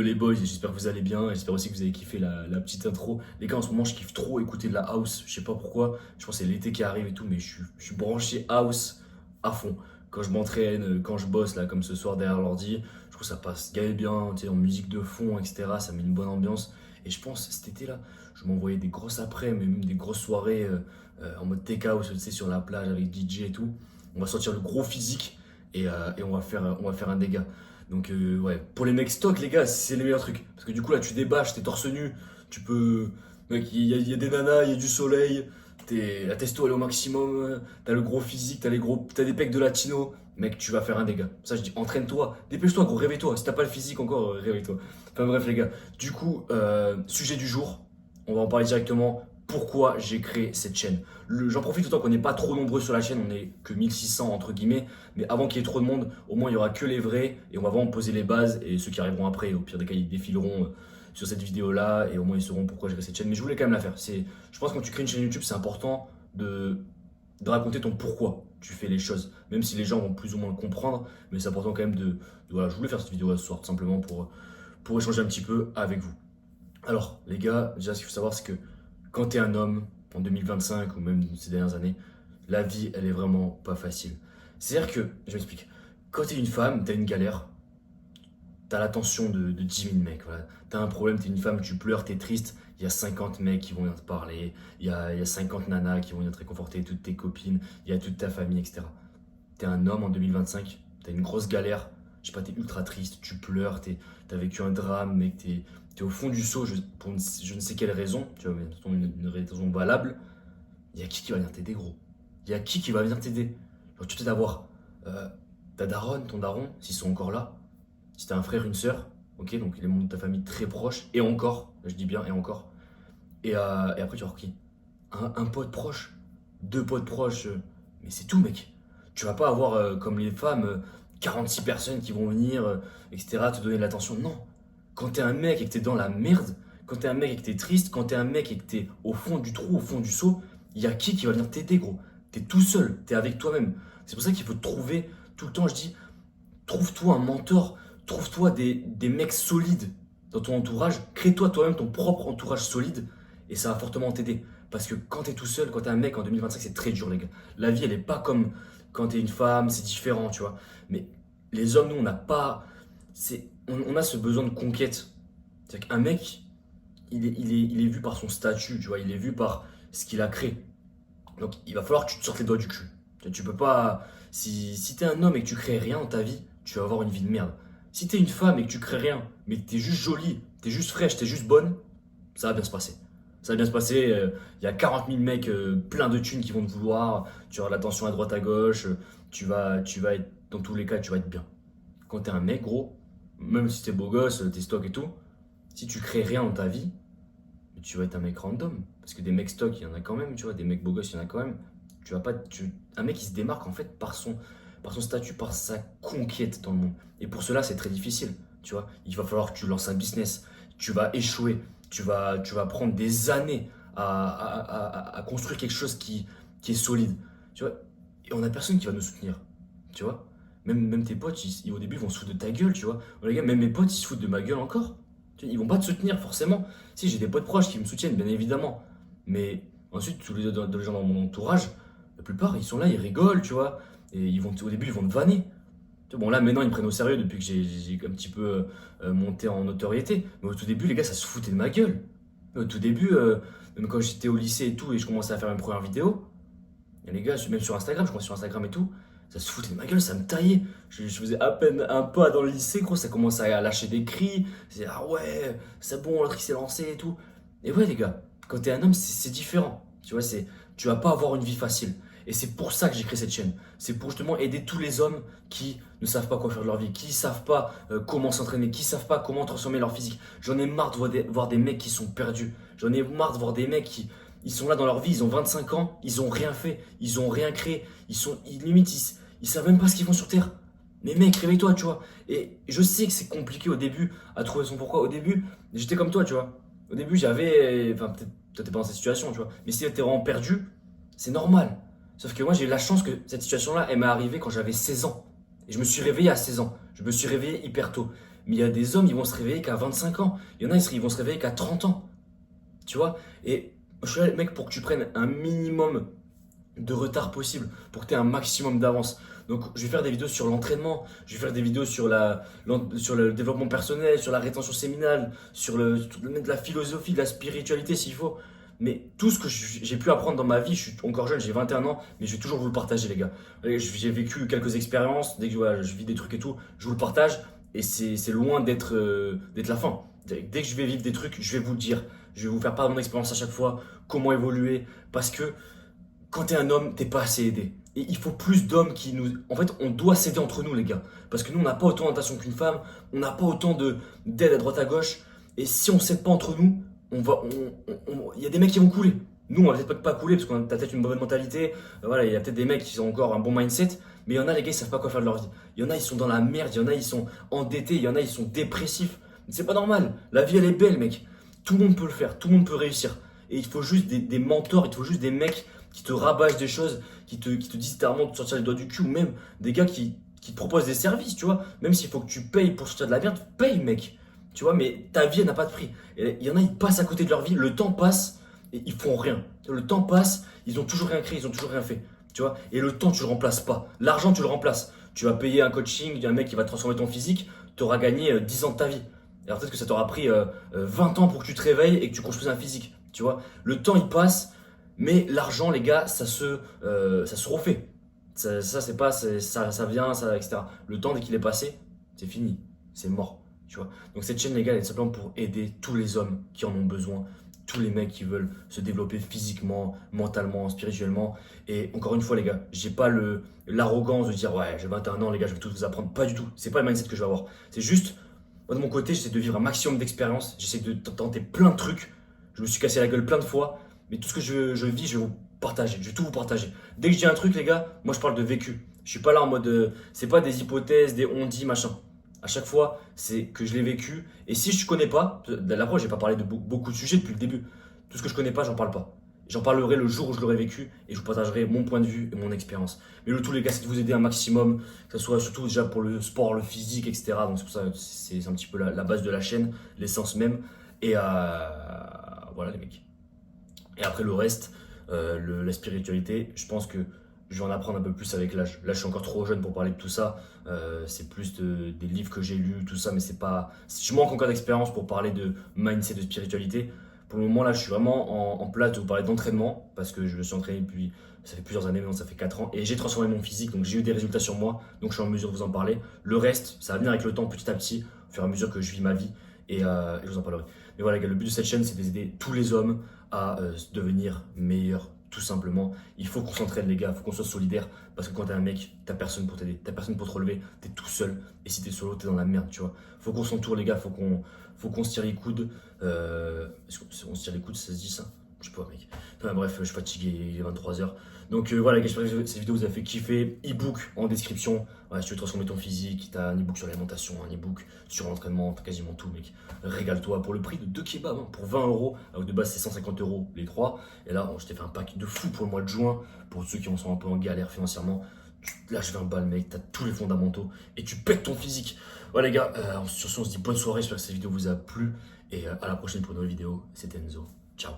Yo les boys, j'espère que vous allez bien, j'espère aussi que vous avez kiffé la petite intro. Les gars, en ce moment, je kiffe trop écouter de la house, je sais pas pourquoi, je pense que c'est l'été qui arrive et tout, mais je suis branché house à fond. Quand je m'entraîne, quand je bosse, là, comme ce soir derrière l'ordi, je trouve que ça passe gagne bien, tu sais, en musique de fond, etc. Ça met une bonne ambiance. Et je pense, cet été-là, je m'envoyais des grosses après, mais même des grosses soirées en mode take house, tu sais, sur la plage avec DJ et tout. On va sortir le gros physique et on va faire un dégât. Donc ouais, pour les mecs stock, les gars, c'est les meilleurs trucs. Parce que du coup là, tu débâches, t'es torse nu, tu peux... Mec, il y a des nanas, il y a du soleil, la testo elle est au maximum, t'as le gros physique, t'as des pecs de latino. Mec, tu vas faire un dégât. Ça, je dis, entraîne-toi, dépêche-toi, gros, réveille-toi. Si t'as pas le physique encore, réveille-toi. Enfin bref, les gars. Du coup, sujet du jour, on va en parler directement. Pourquoi j'ai créé cette chaîne? J'en profite autant qu'on n'est pas trop nombreux sur la chaîne, on n'est que 1600 entre guillemets, mais avant qu'il y ait trop de monde, au moins il y aura que les vrais et on va vraiment poser les bases et ceux qui arriveront après, au pire des cas, ils défileront sur cette vidéo-là et au moins ils sauront pourquoi j'ai créé cette chaîne. Mais je voulais quand même la faire. Je pense que quand tu crées une chaîne YouTube, c'est important de raconter ton pourquoi tu fais les choses, même si les gens vont plus ou moins le comprendre, mais c'est important quand même voilà, je voulais faire cette vidéo ce soir, tout simplement pour échanger un petit peu avec vous. Alors, les gars, déjà, ce qu'il faut savoir, c'est que quand tu es un homme, en 2025 ou même ces dernières années, la vie, elle est vraiment pas facile. C'est-à-dire que, je m'explique, quand tu es une femme, tu as une galère, tu as l'attention de 10 000 mecs. Voilà. Tu as un problème, tu es une femme, tu pleures, tu es triste, il y a 50 mecs qui vont venir te parler, il y a 50 nanas qui vont venir te réconforter, toutes tes copines, il y a toute ta famille, etc. Tu es un homme en 2025, tu as une grosse galère, je sais pas, tu es ultra triste, tu pleures, tu as vécu un drame, mec, tu es au fond du seau pour je ne sais quelle raison, tu vois, mais une raison valable. Il y a qui va venir t'aider, gros? Il y a qui va venir t'aider? Genre, tu peux peut-être avoir ta daronne, ton daron, s'ils sont encore là. Si t'as un frère, une sœur, ok, donc les membres de ta famille très proches, et encore, je dis bien et encore. Et après, tu vas avoir qui? Un pote proche, deux potes proches, mais c'est tout, mec. Tu vas pas avoir, comme les femmes, 46 personnes qui vont venir, etc., te donner de l'attention. Non. Quand t'es un mec et que t'es dans la merde, quand t'es un mec et que t'es triste, quand t'es un mec et que t'es au fond du trou, au fond du seau, il y a qui va venir t'aider, gros? T'es tout seul, t'es avec toi-même. C'est pour ça qu'il faut te trouver, tout le temps, je dis, trouve-toi un mentor, trouve-toi des mecs solides dans ton entourage, crée-toi toi-même ton propre entourage solide et ça va fortement t'aider. Parce que quand t'es tout seul, quand t'es un mec en 2025, c'est très dur, les gars. La vie, elle est pas comme quand t'es une femme, c'est différent, tu vois. Mais les hommes, nous, on n'a pas. On a ce besoin de conquête. C'est-à-dire qu'un mec, il est vu par son statut, tu vois, il est vu par ce qu'il a créé. Donc il va falloir que tu te sortes les doigts du cul. Tu peux pas. Si t'es un homme et que tu crées rien dans ta vie, tu vas avoir une vie de merde. Si t'es une femme et que tu crées rien, mais que t'es juste jolie, t'es juste fraîche, t'es juste bonne, ça va bien se passer. Ça va bien se passer. Il y a 40 000 mecs plein de thunes qui vont te vouloir. Tu auras de l'attention à droite à gauche. Tu vas être. Dans tous les cas, tu vas être bien. Quand t'es un mec, gros, même si t'es beau gosse, t'es stock et tout, si tu crées rien dans ta vie, tu vas être un mec random. Parce que des mecs stock, il y en a quand même, tu vois, des mecs beaux gosses, il y en a quand même. Tu vas pas, un mec qui se démarque en fait par son statut, par sa conquête dans le monde. Et pour cela, c'est très difficile, tu vois. Il va falloir que tu lances un business, tu vas échouer, tu vas prendre des années à construire quelque chose qui est solide, tu vois. Et on a personne qui va nous soutenir, tu vois. Même tes potes, au début, ils vont se foutre de ta gueule, tu vois. Les gars, même mes potes, ils se foutent de ma gueule encore. Ils vont pas te soutenir forcément. Si j'ai des potes proches qui me soutiennent, bien évidemment. Mais ensuite, tous les gens dans mon entourage, la plupart, ils sont là, ils rigolent, tu vois. Et au début, ils vont te vanner. Tu vois, bon, là, maintenant, ils me prennent au sérieux depuis que j'ai un petit peu monté en notoriété. Mais au tout début, les gars, ça se foutait de ma gueule. Au tout début, même quand j'étais au lycée et tout, et je commençais à faire mes premières vidéos, et les gars, même sur Instagram, je commençais sur Instagram et tout, ça se foutait de ma gueule, ça me taillait. Je faisais à peine un pas dans le lycée, gros, ça commençait à lâcher des cris. C'est ah ouais, c'est bon, l'autre il s'est lancé et tout. Et ouais, les gars, quand t'es un homme, c'est différent. Tu vois, tu vas pas avoir une vie facile. Et c'est pour ça que j'ai créé cette chaîne. C'est pour justement aider tous les hommes qui ne savent pas quoi faire de leur vie, qui savent pas comment s'entraîner, qui savent pas comment transformer leur physique. J'en ai marre de voir des mecs qui sont perdus. J'en ai marre de voir des mecs qui ils sont là dans leur vie, ils ont 25 ans, ils ont rien fait, ils ont rien créé, limite ils savent même pas ce qu'ils font sur Terre. Mais mec, réveille-toi, tu vois. Et je sais que c'est compliqué au début à trouver son pourquoi. Au début, j'étais comme toi, tu vois. Au début, enfin peut-être toi t'es pas dans cette situation, tu vois. Mais si t'es vraiment perdu, c'est normal. Sauf que moi, j'ai eu la chance que cette situation-là, elle m'est arrivée quand j'avais 16 ans. Et je me suis réveillé à 16 ans. Je me suis réveillé hyper tôt. Mais il y a des hommes, ils vont se réveiller qu'à 25 ans. Il y en a, ils vont se réveiller qu'à 30 ans. Tu vois? Et je suis là, mec, pour que tu prennes un minimum de retard possible, pour que tu aies un maximum d'avance. Donc, je vais faire des vidéos sur l'entraînement, je vais faire des vidéos sur le développement personnel, sur la rétention séminale, de la philosophie, de la spiritualité s'il faut. Mais tout ce que j'ai pu apprendre dans ma vie, je suis encore jeune, j'ai 21 ans, mais je vais toujours vous le partager, les gars. Et j'ai vécu quelques expériences, dès que voilà, je vis des trucs et tout, je vous le partage, et c'est loin d'être la fin. Dès que je vais vivre des trucs, je vais vous le dire. Je vais vous faire part de mon expérience à chaque fois, comment évoluer, parce que quand t'es un homme, t'es pas assez aidé. Et il faut plus d'hommes qui nous. En fait, on doit s'aider entre nous, les gars. Parce que nous, on n'a pas autant d'attention qu'une femme, on n'a pas autant d'aide à droite à gauche. Et si on s'aide pas entre nous, il y a des mecs qui vont couler. Nous, on va peut-être pas couler parce qu'on a peut-être une bonne mentalité. Voilà, il y a peut-être des mecs qui ont encore un bon mindset. Mais il y en a, les gars, ils savent pas quoi faire de leur vie. Il y en a, ils sont dans la merde. Il y en a, ils sont endettés. Il y en a, ils sont dépressifs. C'est pas normal. La vie, elle est belle, mec. Tout le monde peut le faire. Tout le monde peut réussir. Et il faut juste des mentors. Il faut juste des mecs qui te rabâchent des choses, qui te disent littéralement de sortir les doigts du cul, ou même des gars qui te proposent des services, tu vois. Même s'il faut que tu payes pour sortir de la merde, paye, mec. Tu vois, mais ta vie, elle n'a pas de prix. Et il y en a, ils passent à côté de leur vie, le temps passe et ils font rien. Le temps passe, ils ont toujours rien créé, ils ont toujours rien fait. Tu vois, et le temps, tu le remplaces pas. L'argent, tu le remplaces. Tu vas payer un coaching d'un mec qui va transformer ton physique, tu auras gagné 10 ans de ta vie. Alors peut-être que ça t'aura pris 20 ans pour que tu te réveilles et que tu construises un physique. Tu vois, le temps, il passe. Mais l'argent, les gars, ça se refait. C'est pas, ça vient, etc. Le temps, dès qu'il est passé, c'est fini. C'est mort. Tu vois. Donc cette chaîne, les gars, elle est simplement pour aider tous les hommes qui en ont besoin. Tous les mecs qui veulent se développer physiquement, mentalement, spirituellement. Et encore une fois, les gars, j'ai pas l'arrogance de dire ouais, j'ai 21 ans, les gars, je vais tout vous apprendre. Pas du tout. C'est pas le mindset que je vais avoir. C'est juste, moi, de mon côté, j'essaie de vivre un maximum d'expérience. J'essaie de tenter plein de trucs. Je me suis cassé la gueule plein de fois. Mais tout ce que je vis, je vais vous partager. Je vais tout vous partager. Dès que je dis un truc, les gars, moi je parle de vécu. Je suis pas là en mode. C'est pas des hypothèses, des on dit, machin. À chaque fois, c'est que je l'ai vécu. Et si je ne connais pas, la preuve, j'ai pas parlé de beaucoup de sujets depuis le début. Tout ce que je connais pas, j'en parle pas. J'en parlerai le jour où je l'aurai vécu et je vous partagerai mon point de vue et mon expérience. Mais le tout, les gars, c'est de vous aider un maximum, que ce soit surtout déjà pour le sport, le physique, etc. Donc c'est pour ça, c'est un petit peu la base de la chaîne, l'essence même. Et voilà, les mecs. Et après le reste, la spiritualité, je pense que je vais en apprendre un peu plus avec l'âge. Là, je suis encore trop jeune pour parler de tout ça. C'est plus des livres que j'ai lus, tout ça, mais c'est pas. Je manque encore d'expérience pour parler de mindset, de spiritualité. Pour le moment, là, je suis vraiment en place de vous parler d'entraînement parce que je me suis entraîné depuis. Ça fait plusieurs années, maintenant ça fait 4 ans. Et j'ai transformé mon physique, donc j'ai eu des résultats sur moi. Donc je suis en mesure de vous en parler. Le reste, ça va venir avec le temps, petit à petit, au fur et à mesure que je vis ma vie. Et je vous en parlerai. Mais voilà, les gars, le but de cette chaîne, c'est d'aider tous les hommes à devenir meilleurs, tout simplement. Il faut qu'on s'entraide, les gars, il faut qu'on soit solidaires. Parce que quand t'es un mec, t'as personne pour t'aider, t'as personne pour te relever, t'es tout seul. Et si t'es solo, t'es dans la merde, tu vois. Faut qu'on s'entoure, les gars, faut qu'on se tire les coudes. Est-ce qu'on se tire les coudes, ça se dit ça? Je sais pas, mec. Enfin, bref, je suis fatigué, il est 23h. Donc voilà, les gars, j'espère que cette vidéo vous a fait kiffer. E-book en description. Ouais, si tu veux transformer ton physique, t'as un e-book sur l'alimentation, un e-book sur l'entraînement, t'as quasiment tout, mec. Régale-toi pour le prix de 2 kebabs, hein, pour 20 euros. Alors de base, c'est 150 euros les 3. Et là, je t'ai fait un pack de fou pour le mois de juin. Pour ceux qui en sont un peu en galère financièrement. Tu lâches 20 balles, mec. T'as tous les fondamentaux. Et tu pètes ton physique. Voilà, les gars, sur ce, on se dit bonne soirée. J'espère que cette vidéo vous a plu. Et à la prochaine pour une nouvelle vidéo. C'était Enzo. Ciao.